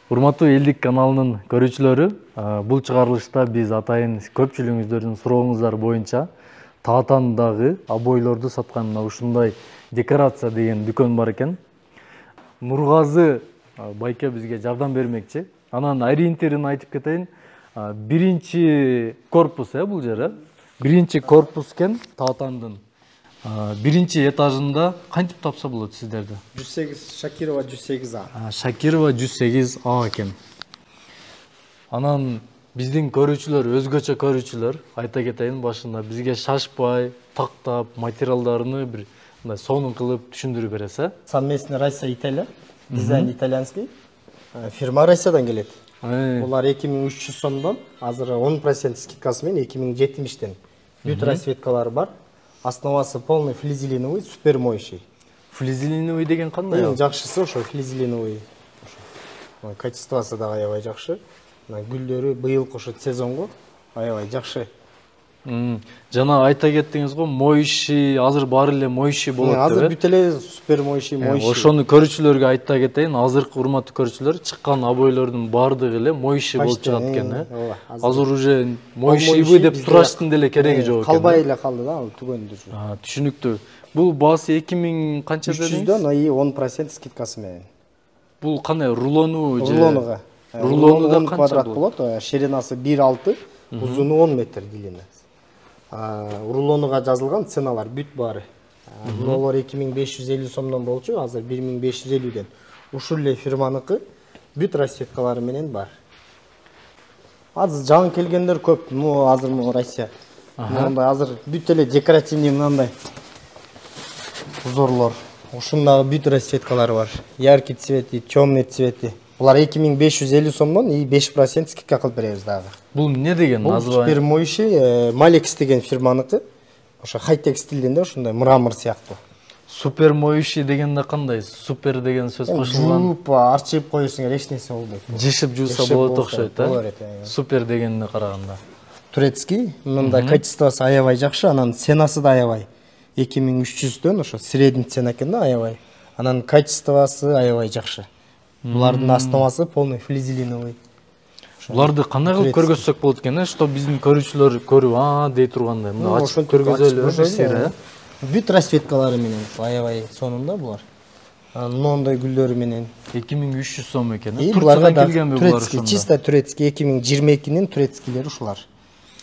Урматтуу Элдик каналынын көрүүчүлөрү, бул чыгарылышта биз атайын көпчүлүгүңүздөрдүн сурооңуздар боюнча Таатандагы обойлорду саткан ушундай декорация деген дүкөн бар экен. Нургазы байке бизге жардам бермекчи. Анан ориентирин айтып кетейин. Биринчи корпус бул жер. Биринчи корпус экен Таатандын. Биринчи этажында кантип тапса болот сиздерди? 108 Шакирова 108А. Шакирова 108А экен. Анан биздин көрүүчүлөр, өзгөчө көрүүчүлөр, айта кетейин башында бизге шашпай, тактап, материалдарын бир мындай сонун кылып түшүндүрүп бересе. Совместный Россия Италия. Дизайн итальянский. Фирма Россиядан келет. Булар 2300 сомдон, азыр 10% скидкасы менен 2070-тен. Бүт расцветкалары бар. Основасы полный флизелиновый, супер моющий. Флизелиновый деген кандай? Жакшысы ошо флизелиновый. Качествосы да аябай жакшы. Гүлдөрү быйылкы ошо сезонго аябай жакшы. Жана айта кеттиңиз го, моющий, азыр баары эле моющий болот деп. Азыр бүт эле супер моющий. Ошону көрүүчүлөргө айта кетейин, азыркы урматтуу көрүүчүлөр, чыккан обойлордун баардыгы эле моющий болуп чыгат экен. Азыр уже моющийбы деп сурашттын деле кереги жок экен. Калбай эле калды да, ал түгөндүр. Түшүнүктүү. Бул баасы 2000 канча дедиңиз? 300дөн 10% скидкасы менен. Бул кандай, рулону же? Рулонуга. Рулону да 10 квадрат болот, ширинасы 1,6, узуну 10 метр длина. Рулонуга жазылган ценалар бүт баары. Рулонор 2550 сомдон болчу, азыр 1550ден. Ушул эле фирманыкы бүт расцветкалары менен бар. Азыр жаңы келгендер көп, азыр Россия. Мындай азыр бүт эле декоративный мындай узорлор. Ушундагы бүт расцветкалары бар. Яркий цвети, темный цвети. Булар 2550 сомдон и 5% скидка кылып беребиз дагы. Бул не деген название? Супер моющий, Малекс деген фирманыкы. Ошо хай-тек стилинде ушундай мрамор сыяктуу. Супер моющий дегенде кандай? Супер деген сөз кошулган. Жууп, арчып коесуңар эч нерсе болбойт. Жишип жууса болот окшойт, Супер дегенде караганда. Турецкий, мындай качествосы аябай жакшы, анан ценасы да аябай. 2300дөн ошо средний цена экен да, аябай. Анан качествосы аябай жакшы. Булардын основасы полный флизелиновый. Буларды кандай кылып көргөзсөк болот экен, что биздин көрүүчүлөр көрүп, дей тургандай. Мына ачып көргөзөлү. Бүт расцветкалары менен аябай сонунда булар. Мондой гүлдөрү менен 2300 сом экен. Турциядан келгенби булар ошондо? Чисто турецкий 2022нин турецкилери ушулар.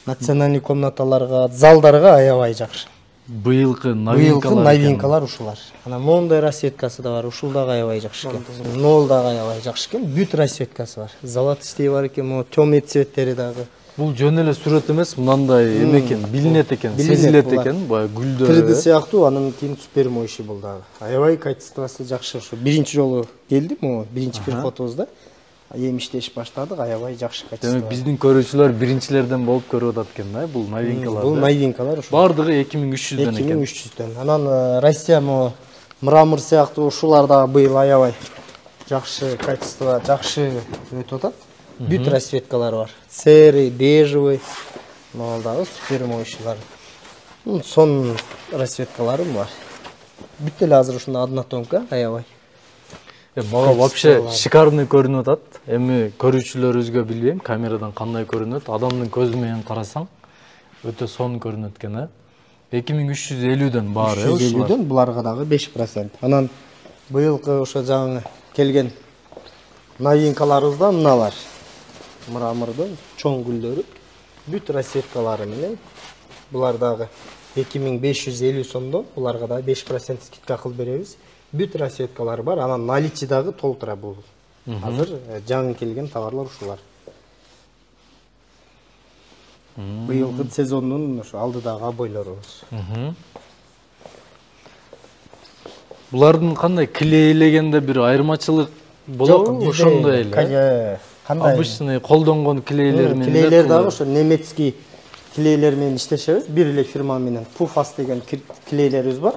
Национальный комнаталарга, залдарга аябай жакшы. Быйылкы новинкалар ушулар. Анан мондой расцветкасы да бар, ушул дагы аябай жакшы экен. Нол дагы аябай жакшы экен, бүт расцветкасы бар. Золотистый бар экен, могу темный цветтери дагы. Бул жөн эле сүрөт эмес, мындай эме экен, билинет экен, сезилет экен, бая гүлдөр. 3D сыяктуу, анан кийин супер моющий бул дагы. Аябай качествосы жакшы. Ошо биринчи жолу келдим, могу биринчи переходубузда. Эми иштеш баштадык, аябай жакшы качество. Демек биздин көрүүчүлөр биринчилерден болуп көрүп атат экен да, бул новинкалар. Бул новинкалар ошо. Бардыгы 2300дөн экен. 2300дөн. Анан Россия мрамор сыяктуу ушулар дагы быйыл аябай жакшы качество, жакшы өтүп атат. Бүт расцветкалары бар. Серый, бежевый, могу дагы супер моющийлар. Сон расцветкалары бар. Бүт эле азыр ушунда однотонка аябай. Мага вообще шикарный көрүнүп атат. Эми көрүүчүлөрүбүзгө билбейм, камерадан кандай көрүнөт. Адамдын көзү менен карасаң өтө сонун көрүнөт экен, 2350дөн баары. 350дөн буларга дагы 5%. Анан быйылкы ошо жаңы келген новинкаларыбызда мыналар. Мрамордун чоң гүлдөрү, бүт расцветкалары менен булар дагы 2550 сомдон, буларга дагы 5% скидка кылып беребиз. Бүт расцветкалары бар, анан наличие дагы толтура бул. Азыр жаңы келген товарлар ушулар. Быйылкы сезондун ошо алдыдагы обойлорубуз. Булардын кандай клейлегенде бир айырмачылык болобу? Ошондой эле. Кандай? Обычный колдонгон клейлер менен. Клейлер дагы ошо немецкий клейлер менен иштешебиз. Бир эле фирма менен Pufas деген клейлерибиз бар.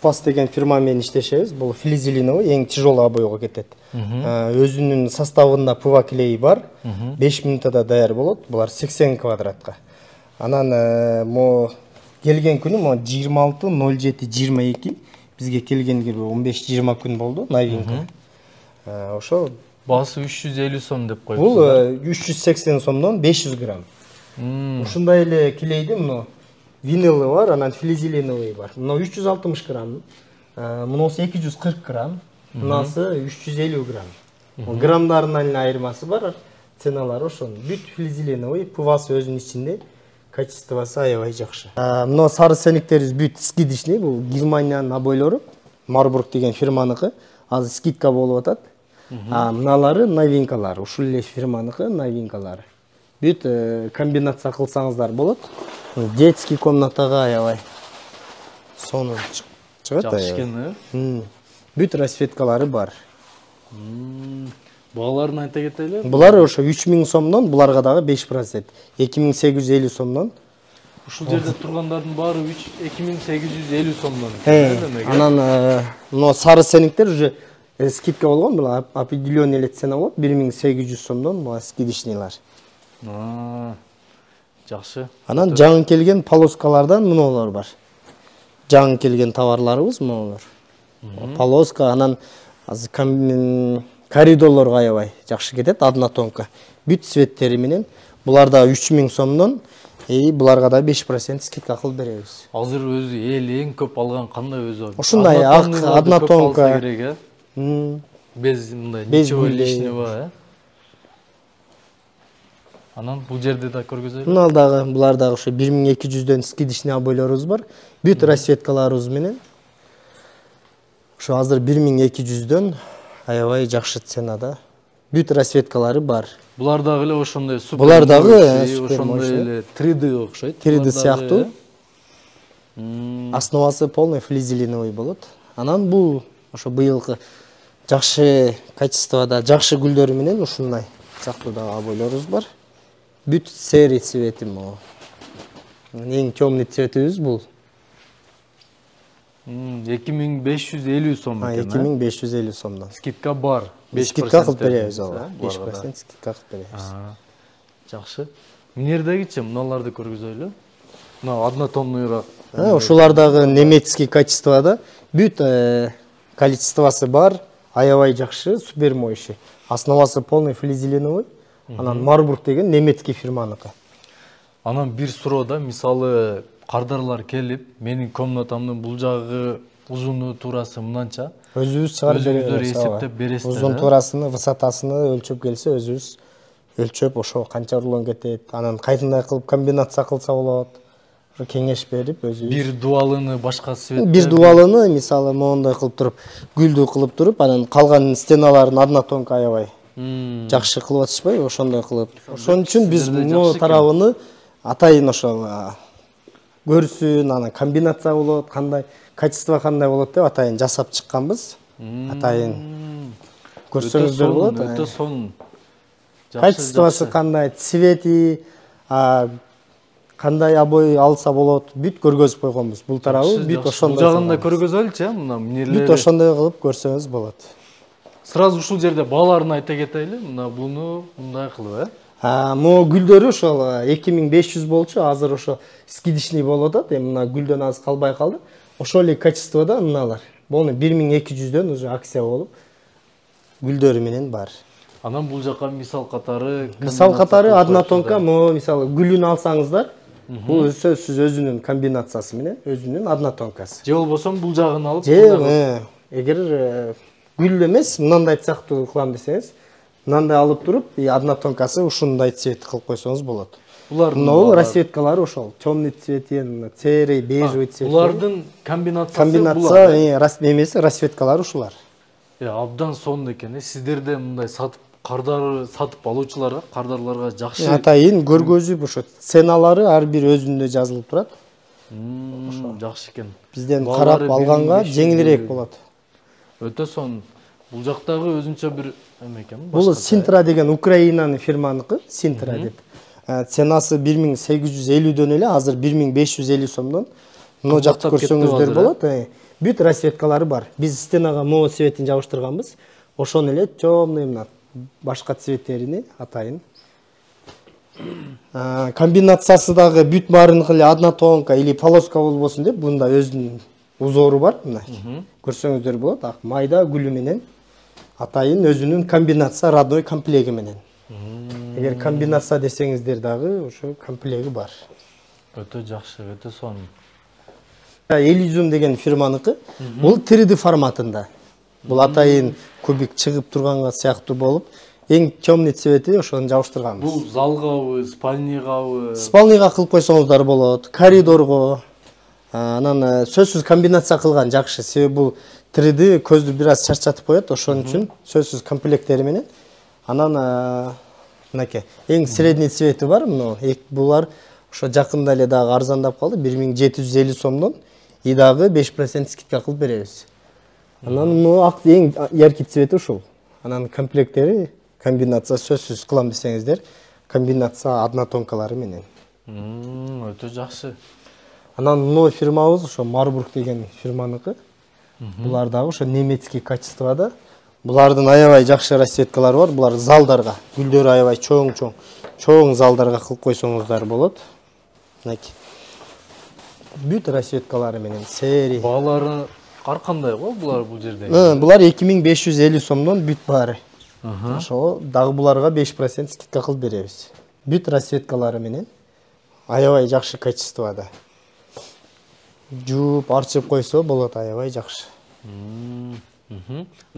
Pufas деген фирма менен иштешебиз. Бул флизелиновый, эң тяжелый обойго кетет. Өзүнүн составында Puva клей бар. 5 минутада даяр болот. Булар 80 квадратка. Анан келген күнү 26.07.22 бизге келгенге 15-20 күн болду новинка. Ошо Басы 350 сом деп Бул коюпсуз. 380 сомдон 500 грамм. Ушундай эле килейди мына винилы бар, анан флизеленовый бар. Мына 360 грамм. Мунусы 240 грамм. Мынасы 350 грамм. Граммдарынан эле айырмасы бар. Ценалары ошон. Бүт флизеленовый, пувасы өзүнүн ичинде, качествосы аябай жакшы. Мына сары сенектерибиз бүт скидичный, бул Германиянын обойлору. Марбург деген фирманыкы. Азыр скидка болуп атат. Мыналары новинкалар, ушул эле фирманыкы новинкалары. Бүт комбинация кылсаңыздар болот. Детский комнатага аябай сонун чыгат. Жакшы экен, Бүт расцветкалары бар. Багаларын айта кетели. Булар ошо 3000 сомдон, буларга дагы 5%. 2850 сомдон. Ушул жерде тургандардын баары 2850 сомдон. Анан мына сары сенектер уже скидка болгон, бул определенный эле цена болот. 1800 сомдон бул скидичныйлар. Жакшы. Анан жаңы келген полоскалардан мыналар бар. Жаңы келген товарларыбыз мыналар. Полоска, анан коридорлорго аябай жакшы кетет, однотонка. Бүт цветтери менен буларда 3000 сомдон, буларга да 5% скидка кылып беребиз. Азыр өзү эл эң көп алган кандай өзү? Ушундай ак однотонка. Без мындай ничего лишнего, Анан бул жерде да көргөзөлү. Мына дагы булар дагы ошо 1200дөн скидичный обойлорубуз бар. Бүт расцветкаларыбыз менен. Ошо азыр 1200дөн аябай жакшы ценада. Бүт расцветкалары бар. Булар дагы эле ошондой супер. Булар дагы ошондой эле 3D окшойт. 3D сыяктуу. Основасы полный флизеленовый болот. Анан бул ошо быйылкы жакшы качествода, жакшы гүлдөрү менен ушундай сыяктуу дагы обойлорубуз бар. Бүт серый цвети могу. Эң темный цветибиз бул. 2550 сом экен. 2550 сомдон. Скидка бар. Скидка кылып беребиз, 5% скидка кылып беребиз. Жакшы. Минердегичи мыналарды көргөзөлү. Мына однотонныйраак. Ушулар дагы немецкий качествода. Бүт количествосы бар, аябай жакшы, супер моющий. Основасы полный флизеленовый. Анан Марбург деген немецкий фирманыкы. Анан бир суроода, мисалы кардарлар келип, менин комнатамдын бул жагы узуну туурасы мынанча. Өзүбүз чыгарып беребиз. Эсептеп бересиздер. Узун туурасыны, высотасыны өлчөп келсе, өзүбүз өлчөп ошо канча рулон кетет. Анан кайтындай кылып комбинация кылса болот. Ошо кеңеш берип өзүбүз. Бир дуалыны башка цветтер. Бир дуалыны мисалы моундай кылып туруп, гүлдүү кылып туруп, анан калган стеналарын однотонка аябай жакшы кылып атышпайбы, ошондой кылып. Ошон үчүн биз бул тарабыны атайын ошол көрсүн, анан комбинация болот, кандай качество кандай болот деп атайын жасап чыкканбыз. Атайын көрсөңүздөр болот. Өтө сонун. Качествосы кандай, цвети, кандай обой алса болот, бүт көргөзүп койгонбуз. Бул тарабы бүт ошондой. Бул жагында көргөзөлүчү, мына минерлери. Бүт ошондой кылып көрсөңүз болот. Сразу ушул жерде бааларын айта кетели. Мына буну мындай кылып, Могу гүлдөрү ошол 2500 болчу, азыр ошо скидичный болуп атат. Мына гүлдөн аз калбай калды. Ошол эле качествода мыналар. Буну 1200дөн уже акция болуп гүлдөрү менен бар. Анан бул жака мисал катары однотонка, мисалы гүлүн алсаңыздар, бул сөзсүз өзүнүн комбинациясы менен, өзүнүн однотонкасы. Же болбосо бул жагын алып, эгер гүл эмес, мындай сыяктуу кылам десеңиз, мындай алып туруп, однотонкасы ушундай цвет кылып койсоңуз болот. Булардын расцветкалары ошол, темный цвет, серый, бежевый цвет. Булардын комбинация эмеси, расцветкалары ушулар. Абдан сонун экен. Сиздерде мындай сатып алуучуларга, кардарларга жакшы атайын көргөзүп, ошо ценалары ар бир өзүндө жазылып турат. Жакшы экен. Бизден карап алганга жеңилирээк болот. Өтө сонун. Бул жактагы өзүнчө бир эме экен. Бул Синтра деген Украинанын фирманыкы, Синтра деп. Ценасы 1850дөн эле, азыр 1550 сомдон. Мына жакты көрсөңүздөр болот. Бүт расцветкалары бар. Биз стенага могу цветин жабыштырганбыз. Ошон эле темный мына башка цветтерини атайын. Комбинациясы дагы бүт баарыныкы эле однотонка или полоска болбосун деп, бунда өзүнүн узору бар, мына. Көрсөңүздөр болот. Майда гүлү менен атайын өзүнүн комбинация родной комплеги менен. Эгер комбинация десеңиздер дагы ошо комплеги бар. Өтө жакшы, өтө сонун. Elysium деген фирманыкы. Бул 3D форматында. Бул атайын кубик чыгып турганга сыяктуу болуп, эң темный цвети ошону жабыштырганбыз. Бул залгабы, спальнигабы? Спальныйга кылып койсоңуздар болот, коридорго. Анан сөзсүз комбинация кылган жакшы. Себеби бул 3D көздү бир аз чарчатып коет, ошон үчүн сөзсүз комплектери менен. Анан мынакей эң средний цвети бар, булар ошо жакында эле дагы арзандап калды, 1750 сомдон и дагы 5% скидка кылып беребиз. Анан эң яркий цвети ушул. Анан комплектери комбинация сөзсүз кылам десеңиздер, комбинация однотонкалары менен. Өтө жакшы. Анан фирмабыз ошо Marburg деген фирманыкы. Булар дагы ошо немецкий качествода. Булардын аябай жакшы расцветкалары бар. Булар залдарга, гүлдөр аябай чоң залдарга кылып койсоңуздар болот. Мынакей. Бүт расцветкалары менен серия. Баалары ар кандай го булар бул жерде? Булар 2550 сомдон бүт баары. Ошо дагы буларга 5% скидка кылып беребиз. Бүт расцветкалары менен аябай жакшы качествода. Жууп, арчып койсо болот, аябай жакшы.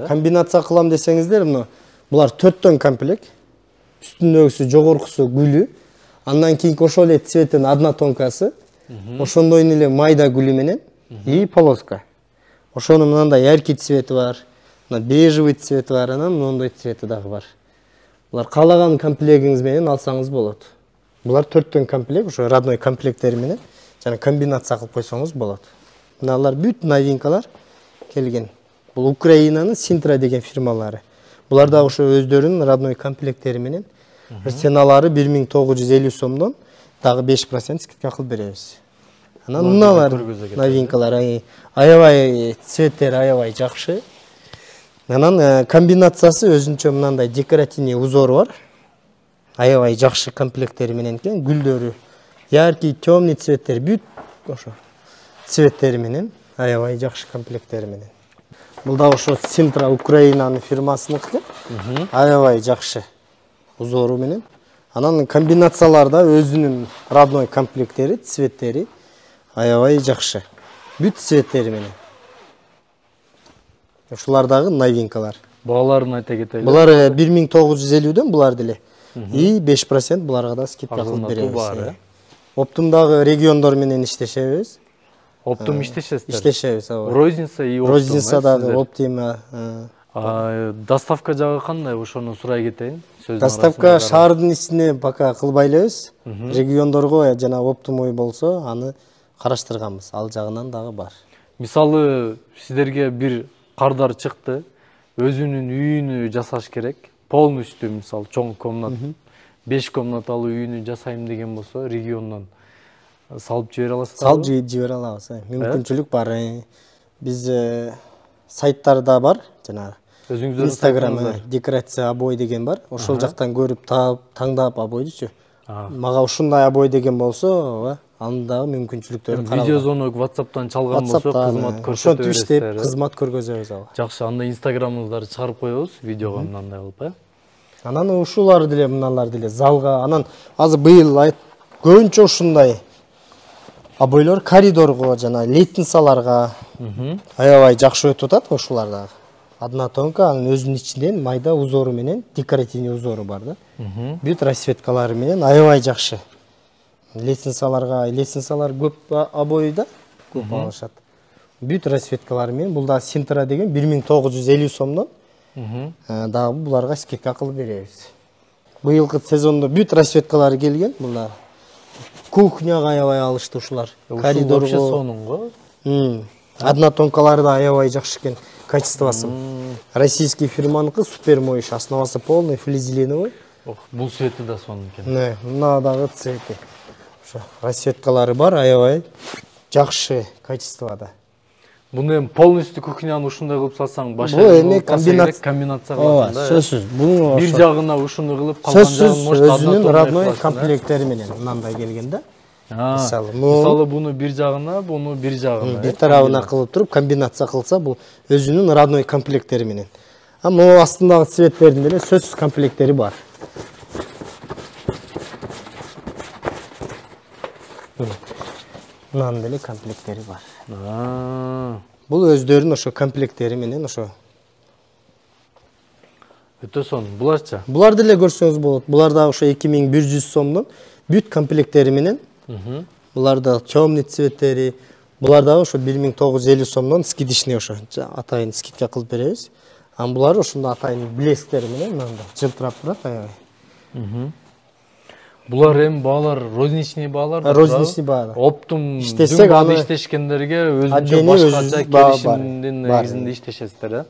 Комбинация кылам десеңиздер, булар 4төн комплект. Үстүндөгүсү, жогоркусу гүлү, андан кийинки ошол эле цветтин однотонкасы, ошондой эле майда гүлү менен и полоска. Ошонун мындай яркий цвети бар, бежевый цвети бар, анан мондой цвети дагы бар. Булар каалаган комплектиңиз менен алсаңыз болот. Булар 4төн комплект, ошо родной комплекттери менен жана комбинация кылып койсоңуз болот. Мыналар бүт новинкалар келген. Бул Украинанын Sintra деген фирмалары. Булар да ошо өздөрүнүн родной комплекттери менен ценалары 1950 сомдон дагы 5% скидка кылып беребиз. Анан мыналар новинкалар аябай цветтери аябай жакшы. Анан комбинациясы өзүнчө мындай декоративный узору бар. Аябай жакшы комплекттери менен экен, гүлдөрү яркий, темный цветтер бүт ошо цветтери менен аябай жакшы комплекттери менен. Бул да ошо Sintra Украинанын фирмасыныкы. Аябай жакшы узору менен. Анан комбинацияларда өзүнүн родной комплекттери, цветтери аябай жакшы. Бүт цветтери менен. Ушулар дагы новинкалар. Бааларын айта кетели. Булар 1950дөн булар деле. И 5% буларга да скидка кылып беребиз. Оптумдагы региондор менен иштешебиз. Оптум иштешесиздер? Иштешебиз, Розница и Оптум. Розница дагы, Оптима. Доставка жагы кандай? Ошону сурай кетейин. Доставка шаардын ичине пока кылбай элебиз. Региондорго жана Оптумой болсо, аны караштырганбыз. Ал жагынан дагы бар. Мисалы, сиздерге бир кардар чыкты. Өзүнүн үйүнү жасаш керек. Полностью, мисалы, чоң комнат, 5 комнаталуу үйүнү жасайм деген болсо, региондон салып жибере аласызбы? Салып жибере алабыз. Мүмкүнчүлүк бар. Биз сайттарда бар, жанагы. Өзүңүздөрдүн Instagram декорация обой деген бар. Ошол жактан көрүп таңдап обойдучу. Мага ушундай обой деген болсо, анын дагы мүмкүнчүлүктөрү каралган. Видео звонок WhatsApp'тан чалган болсо, кызмат көрсөтө бересиздер. Кызмат көргөзөбүз ага. Жакшы, анда Instagramыңыздарды чыгарып коебуз, видеого мындай кылып, Анан ушулар деле, мыналар деле залга, анан азыр быйыл көбүнчө ушундай обойлор коридорго жана лестницаларга аябай жакшы өтүп атат ушулар дагы. Однотонка, анын өзүнүн ичинен майда узору менен, декоративный узору бар да. Бүт расцветкалары менен аябай жакшы. Лестницалар көп обойда, көп алышат. Бүт расцветкалары менен, бул да Sintra деген 1950 сомдон дагы буларга скидка кылып беребиз. Быйылкы сезондо бүт расцветкалары келген, булар. Кухняга аябай алышты ушулар. Коридорго вообще сонун го. Однотонкалары да аябай жакшы экен, качествосы. Российский фирманыкы Супермоиш, основасы полный флизеленовый. Бул цвети да сонун экен. Мына дагы цвети. Ошо расцветкалары бар, аябай жакшы качествода. Буну эми полностью кухняны ушундай кылып салсаң, башка комбинация кыласың да. Сөзсүз. Бир жагына ушуну кылып, калган жагын может өзүнүн родной комплекттери менен мындай келген да. Мисалы буну бир жагына, буну бир жагына. Бир тарабына кылып туруп комбинация кылса, бул өзүнүн родной комплекттери менен. Ama o астындагы цветтердин деле сөзсүз комплекттери бар. Мынанын деле комплекттери бар. Бул өздөрүнүн ошо комплекттери менен ошо. Өтө сонун. Буларчы? Булар деле көрсөңүз болот. Булар да ошо 2100 сомдон бүт комплекттери менен. Булар да темный цветтери. Булар да ошо 1950 сомдон скидичный ошо атайын скидка кылып беребиз. Ам булар ошондо атайын блесктери менен мында жылтырап турат аябай. Булар эми баалар розничный баалар. Розничный баалар. Оптум иштесек аны иштешкендерге өзүнчө башкача келишимдин негизинде иштешесиздер, да?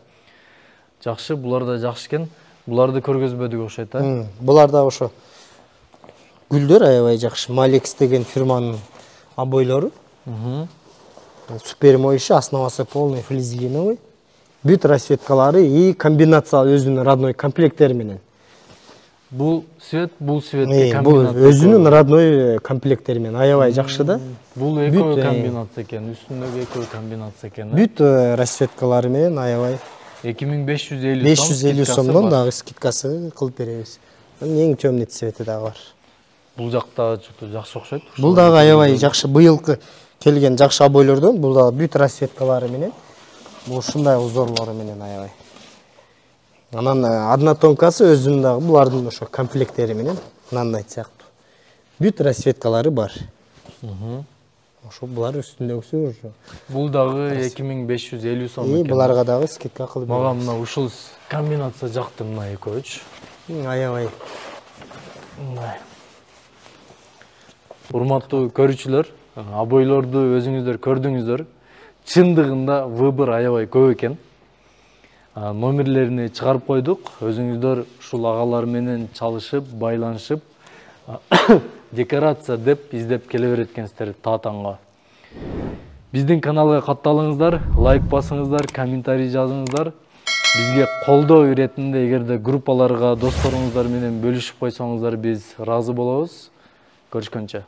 Жакшы, булар да жакшы экен. Буларды көргөзбөдүк окшойт, а? Булар да ошо гүлдөр аябай жакшы. Malex деген фирманын обойлору. Супер моющий, основасы полный флизелиновый. Бүт расцветкалары и комбинация өзүнүн родной комплекттери менен. Бул цветке комбинация. Бул өзүнүн родной комплекттери менен аябай жакшы да. Бул эко комбинация экен, үстүндөгү эко комбинация экен. Бүт расцветкалары менен аябай 2550 сомдон дагы скидкасы кылып беребиз. Эң темный цвети дагы бар. Бул жакта жакшы окшойт. Бул дагы аябай жакшы быйылкы келген жакшы обойлордон. Бул дагы бүт расцветкалары менен. Бул ушундай узорлору менен аябай. Анан однотонкасы өзүнүн дагы булардын ошо комплекттери менен мындай сыяктуу. Бүт расцветкалары бар. Ошо булар үстүндөгүсү ошо. Бул дагы 2550 сом экен. Буларга дагы скидка кылып беребиз. Мага мына ушул комбинация жакты, мына экөөчү. Аябай. Мындай. Урматтуу көрүүчүлөр, обойлорду өзүңүздөр көрдүңүздөр. Чындыгында выбор аябай көп экен. Номерлерини чыгарып койдук. Өзүңүздөр ушул агалар менен чалышып, байланышып, декорация деп издеп келе береткенсиздер Таатанга. Биздин каналга катталыңыздар, лайк басыңыздар, комментарий жазыңыздар. Бизге колдоо иретинде эгерде группаларга досторуңуздар менен бөлүшүп койсоңуздар биз ыраазы болобуз. Көрүшкөнчө.